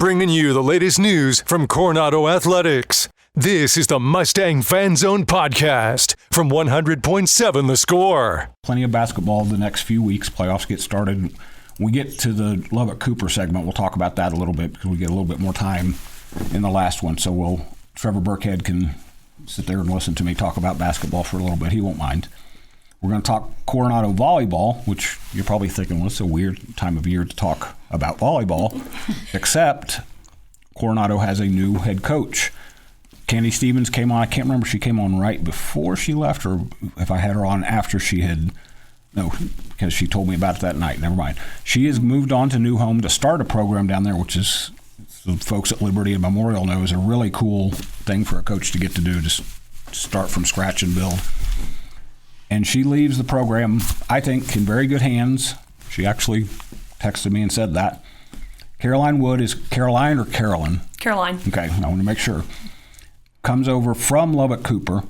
bringing you the latest news from Coronado Athletics. This is the Mustang Fan Zone podcast from 100.7 The Score. Plenty of basketball the next few weeks. Playoffs get started. When we get to the Lubbock Cooper segment, we'll talk about that a little bit because we get a little bit more time in the last one. So Trevor Burkhead can sit there and listen to me talk about basketball for a little bit. He won't mind. We're going to talk Coronado volleyball, which you're probably thinking, well, it's a weird time of year to talk about volleyball, except Coronado has a new head coach. Candy Stevens came on. I can't remember if she came on right before she left or if I had her on after she had. No, because she told me about it that night. Never mind. She has moved on to New Home to start a program down there, which is, the folks at Liberty and Memorial know, is a really cool thing for a coach to get to do, to start from scratch and build. And she leaves the program, I think, in very good hands. She actually texted me and said that. Caroline Wood is Caroline or Carolyn? Caroline. Okay, I want to make sure. Comes over from Lubbock Cooper,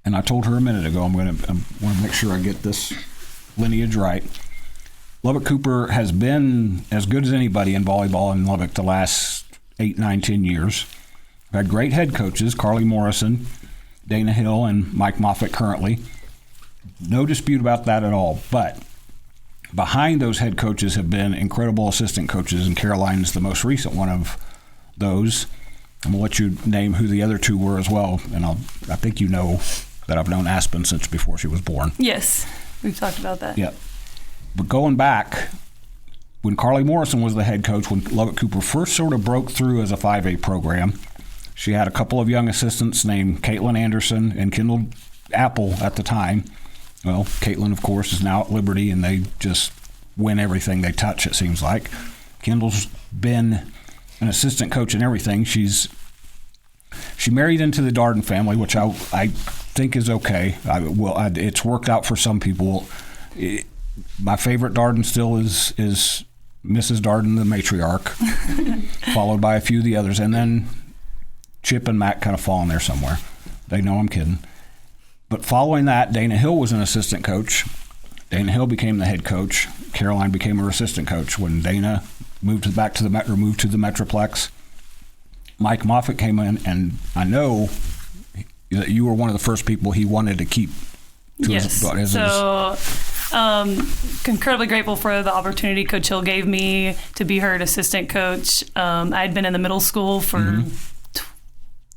and I told her a minute ago I want to make sure I get this lineage right. Lubbock Cooper has been as good as anybody in volleyball in Lubbock the last 8, 9, 10 years. We've had great head coaches, Carly Morrison, Dana Hill, and Mike Moffitt currently. No dispute about that at all. But behind those head coaches have been incredible assistant coaches, and Caroline's the most recent one of those. I'm going to let you name who the other two were as well. And I think you know that I've known Aspen since before she was born. Yes, we've talked about that. Yeah. But going back, when Carly Morrison was the head coach, when Lubbock Cooper first sort of broke through as a 5A program, she had a couple of young assistants named Caitlin Anderson and Kendall Apple at the time. Well, Caitlin, of course, is now at Liberty, and they just win everything they touch, it seems like. Kendall's been an assistant coach in everything. She married into the Darden family, which I think is okay. It's worked out for some people. My favorite Darden still is Mrs. Darden, the matriarch, followed by a few of the others, and then Chip and Matt kind of fall in there somewhere. They know I'm kidding. But following that, Dana Hill was an assistant coach. Dana Hill became the head coach. Caroline became her assistant coach. When Dana moved to the Metroplex, Mike Moffitt came in, and I know that you were one of the first people he wanted to keep. Incredibly grateful for the opportunity Coach Hill gave me to be her assistant coach. I had been in the middle school for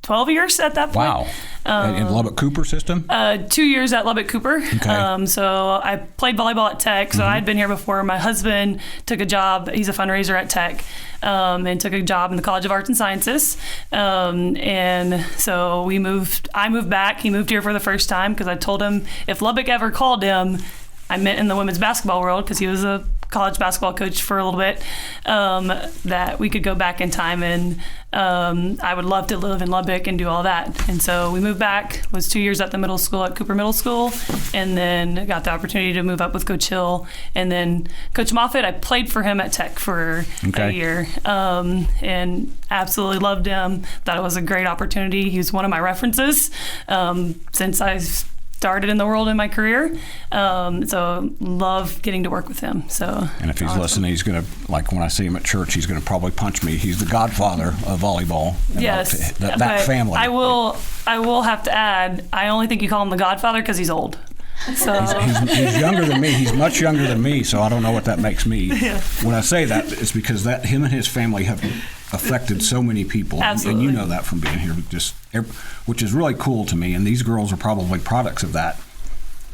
12 years at that point. Wow. In Lubbock Cooper system? 2 years at Lubbock Cooper. Okay. So I played volleyball at Tech. So I'd been here before. My husband took a job. He's a fundraiser at Tech, and took a job in the College of Arts and Sciences. And so I moved back. He moved here for the first time because I told him if Lubbock ever called him, I meant in the women's basketball world because he was a college basketball coach for a little bit, that we could go back in time, and I would love to live in Lubbock and do all that. And so we moved back, was 2 years at the middle school at Cooper Middle School, and then got the opportunity to move up with Coach Hill. And then Coach Moffitt, I played for him at Tech for a year, and absolutely loved him. Thought it was a great opportunity. He was one of my references since I started in the world in my career, so love getting to work with him. So, and if he's listening, he's gonna, like when I see him at church, he's gonna probably punch me. He's the godfather of volleyball. Yes, that family. I will have to add, I only think you call him the godfather because he's old. So he's younger than me. He's much younger than me, so I don't know what that makes me. Yeah. When I say that, it's because that him and his family have affected so many people. Absolutely. And you know that from being here, which is really cool to me. And these girls are probably products of that.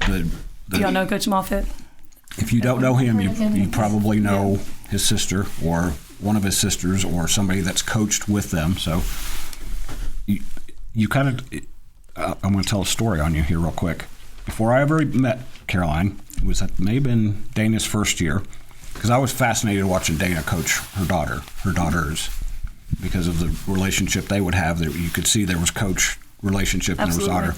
Do y'all know Coach Moffitt? If you don't know him, you probably know his sister or one of his sisters or somebody that's coached with them. So you kind of, I'm going to tell a story on you here real quick. Before I ever met Caroline, it may have been Dana's first year, because I was fascinated watching Dana coach her daughters, because of the relationship they would have. You could see there was coach relationship and there was daughter.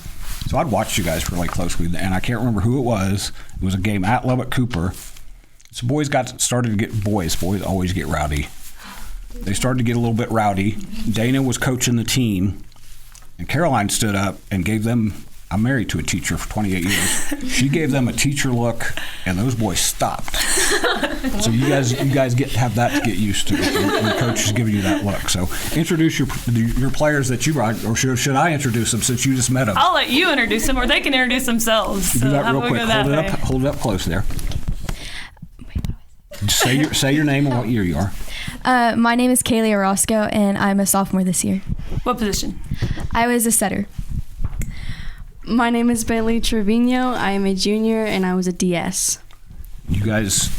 So I'd watched you guys really closely, and I can't remember who it was. It was a game at Lubbock Cooper. So boys always get rowdy. They started to get a little bit rowdy. Dana was coaching the team, and Caroline stood up and gave them, I'm married to a teacher for 28 years. She gave them a teacher look, and those boys stopped. So you guys have that to get used to, and the coach is giving you that look. So introduce your players that you brought, or should I introduce them since you just met them? I'll let you introduce them, or they can introduce themselves. Do that real quick. Hold it up close there. Say your name and what year you are. My name is Kaylee Orozco, and I'm a sophomore this year. What position? I was a setter. My name is Bailey Trevino. I am a junior, and I was a DS. You guys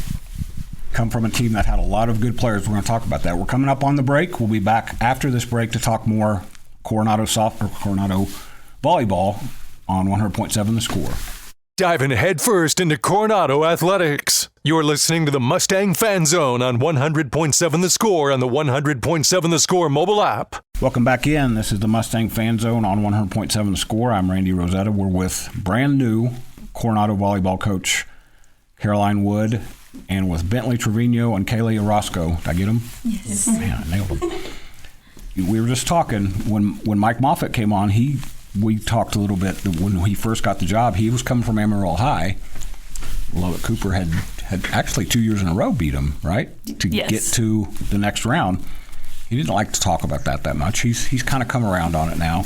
come from a team that had a lot of good players. We're going to talk about that. We're coming up on the break. We'll be back after this break to talk more Coronado volleyball on 100.7 The Score. Diving headfirst into Coronado athletics. You're listening to the Mustang Fan Zone on 100.7 The Score and the 100.7 The Score mobile app. Welcome back in. This is the Mustang Fan Zone on 100.7 The Score. I'm Randy Rosetta. We're with brand new Coronado volleyball coach Caroline Wood, and with Bentley Trevino and Kaylee Orozco. Did I get them? Yes. Man, I nailed them. We were just talking when Mike Moffitt came on. We talked a little bit when he first got the job. He was coming from Amarillo High. Lubbock Cooper had actually 2 years in a row beat him, right? To get to the next round. He didn't like to talk about that much. He's kind of come around on it now.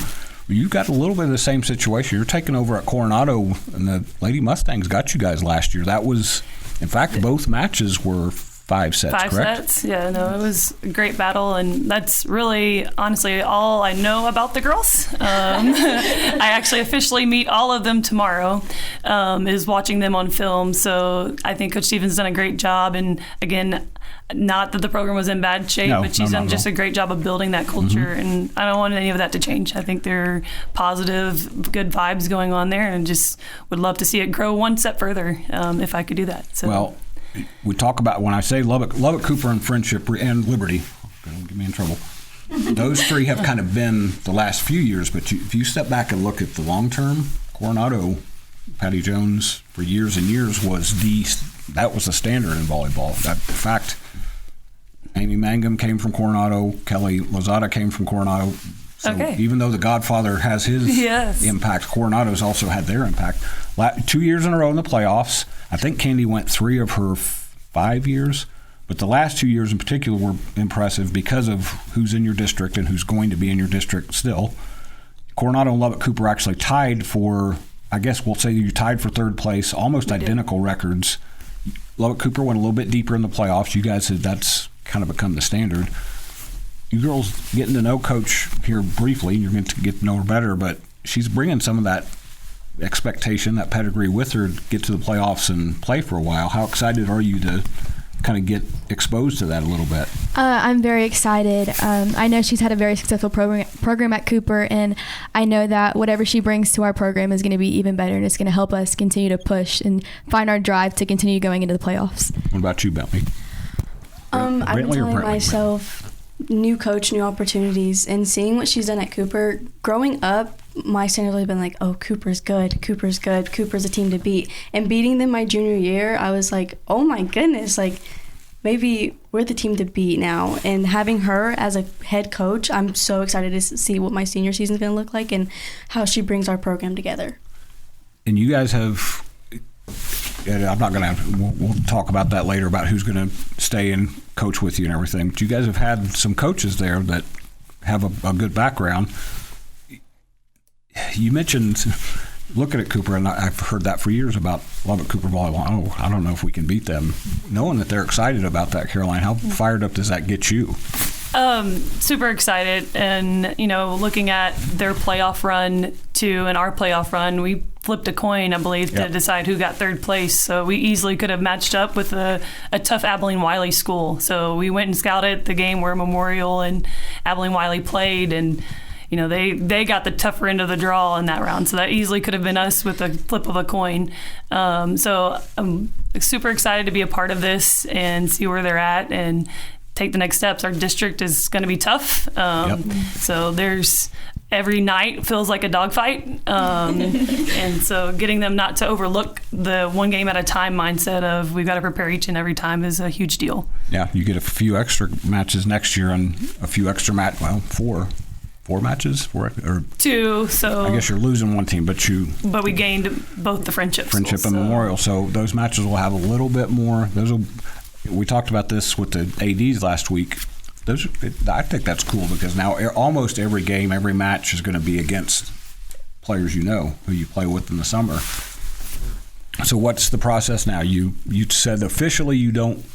You got a little bit of the same situation. You're taking over at Coronado, and the Lady Mustangs got you guys last year. That was, in fact, both matches were 5 sets, correct? 5 sets, yeah. No, it was a great battle, and that's really, honestly, all I know about the girls. I actually officially meet all of them tomorrow, is watching them on film. So I think Coach Stevens done a great job, and again, not that the program was in bad shape, but she's done just a great job of building that culture, and I don't want any of that to change. I think there are positive, good vibes going on there, and just would love to see it grow one step further if I could do that. So. Well, we talk about, when I say Lubbock Cooper and Friendship and Liberty, don't get me in trouble, those three have kind of been the last few years, but if you step back and look at the long term, Coronado, Patty Jones for years and years that was the standard in volleyball. In fact, Amy Mangum came from Coronado. Kelly Lozada came from Coronado. So even though the Godfather has his impact, Coronado's also had their impact. 2 years in a row in the playoffs. I think Candy went 3 of her 5 years. But the last 2 years in particular were impressive because of who's in your district and who's going to be in your district still. Coronado and Lubbock Cooper actually tied for, I guess we'll say you tied for third place, almost identical records. Lubbock Cooper went a little bit deeper in the playoffs. You guys said that's kind of become the standard. You girls getting to know Coach here briefly, you're going to get to know her better, but she's bringing some of that expectation, that pedigree with her to get to the playoffs and play for a while. How excited are you to kind of get exposed to that a little bit? I'm very excited. I know she's had a very successful program at Cooper, and I know that whatever she brings to our program is going to be even better, and it's going to help us continue to push and find our drive to continue going into the playoffs. What about you, Bentley? I've been telling myself, new coach, new opportunities, and seeing what she's done at Cooper. Growing up, my standards have been like, oh, Cooper's good, Cooper's a team to beat. And beating them my junior year, I was like, oh my goodness, like maybe we're the team to beat now. And having her as a head coach, I'm so excited to see what my senior season is going to look like and how she brings our program together. And you guys have, I'm not going to, we'll talk about that later about who's going to stay and coach with you and everything, but you guys have had some coaches there that have a good background. You mentioned looking at Cooper, and I've heard that for years about Lubbock Cooper volleyball. I don't know if we can beat them. Knowing that they're excited about that, Caroline, how fired up does that get you? Super excited, and looking at their playoff run and our playoff run, we flipped a coin, I believe, to decide who got third place. So we easily could have matched up with a tough Abilene Wiley school. So we went and scouted the game where Memorial and Abilene Wiley played, and they got the tougher end of the draw in that round. So that easily could have been us with a flip of a coin. So I'm super excited to be a part of this and see where they're at and take the next steps. Our district is going to be tough. So there's every night feels like a dogfight. And so getting them not to overlook the one game at a time mindset of we've got to prepare each and every time is a huge deal. Yeah, you get a few extra matches next year and a few extra 4 4 matches, or 2. So I guess you're losing one team, but we gained both the friendship and Memorial. So those matches will have a little bit more. We talked about this with the ADs last week. I think that's cool because now almost every game, every match is going to be against players who you play with in the summer. So what's the process now? You said officially you don't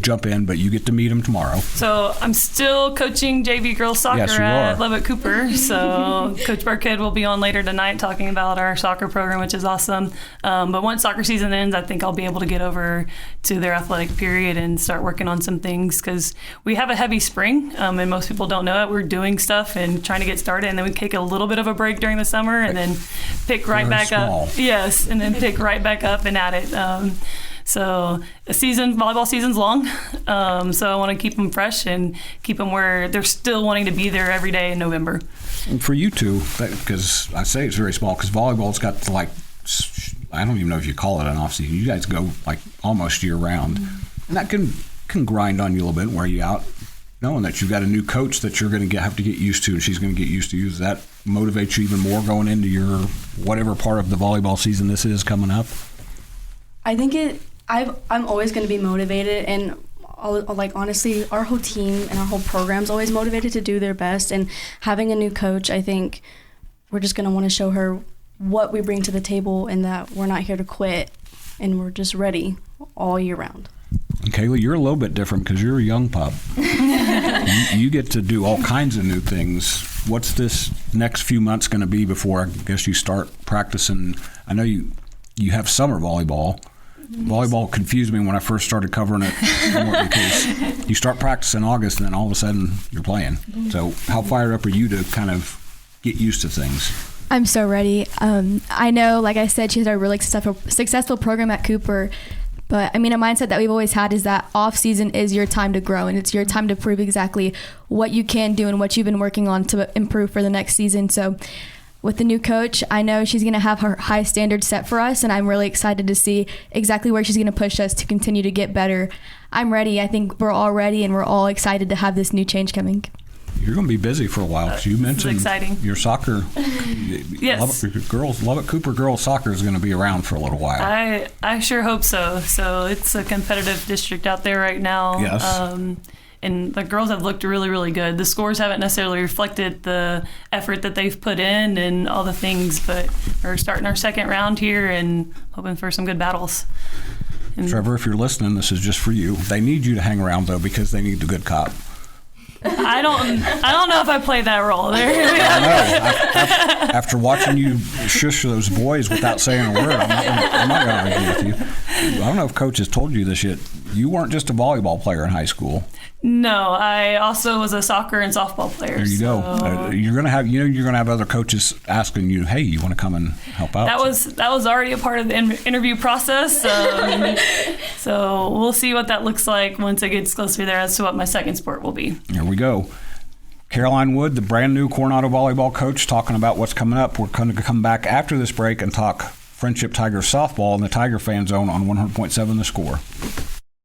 jump in, but you get to meet them tomorrow. So I'm still coaching JV girls soccer at Lubbock Cooper. So Coach Burkhead will be on later tonight talking about our soccer program, which is awesome. But once soccer season ends, I think I'll be able to get over to their athletic period and start working on some things because we have a heavy spring, and most people don't know it. We're doing stuff and trying to get started, and then we take a little bit of a break during the summer and then pick right back up. Yes, and then pick right back up and at it. So volleyball season's long, so I want to keep them fresh and keep them where they're still wanting to be there every day in November. And for you two, because I say it's very small, because volleyball's got to I don't even know if you call it an off season. You guys go almost year round, and that can grind on you a little bit and wear you out. Knowing that you've got a new coach that you're going to have to get used to, and she's going to get used to you, does that motivate you even more going into your whatever part of the volleyball season this is coming up? I think I'm always going to be motivated, and honestly, our whole team and our whole program's always motivated to do their best. And having a new coach, I think we're just going to want to show her what we bring to the table and that we're not here to quit, and we're just ready all year round. And Kayla, you're a little bit different because you're a young pup. you get to do all kinds of new things. What's this next few months going to be before I guess you start practicing? I know you have summer volleyball. Volleyball confused me when I first started covering it because you start practicing in August and then all of a sudden you're playing. So how fired up are you to kind of get used to things? I'm so ready. I know, like I said, she's had a really successful program at Cooper. But I mean, a mindset that we've always had is that off season is your time to grow, and it's your time to prove exactly what you can do and what you've been working on to improve for the next season. So with the new coach, I know she's going to have her high standards set for us, and I'm really excited to see exactly where she's going to push us to continue to get better. I'm ready. I think we're all ready, and we're all excited to have this new change coming. You're going to be busy for a while because you mentioned your soccer. Yes. Lubbock Cooper girls soccer is going to be around for a little while. I sure hope so. So it's a competitive district out there right now. Yes. And the girls have looked really, really good. The scores haven't necessarily reflected the effort that they've put in and all the things, but we're starting our second round here and hoping for some good battles. Trevor, if you're listening, this is just for you. They need you to hang around, though, because they need the good cop. I don't know if I played that role there. I know. After watching you shush those boys without saying a word, I'm not going to argue with you. I don't know if Coach has told you this yet. You weren't just a volleyball player in high school. No, I also was a soccer and softball player. There you go. You're going to have other coaches asking you, "Hey, you want to come and help out?" That was already a part of the interview process. So we'll see what that looks like once it gets closer there as to what my second sport will be. Here we go. Caroline Wood, the brand new Coronado volleyball coach, talking about what's coming up. We're going to come back after this break and talk Friendship Tigers softball in the Tiger Fan Zone on 100.7 The Score.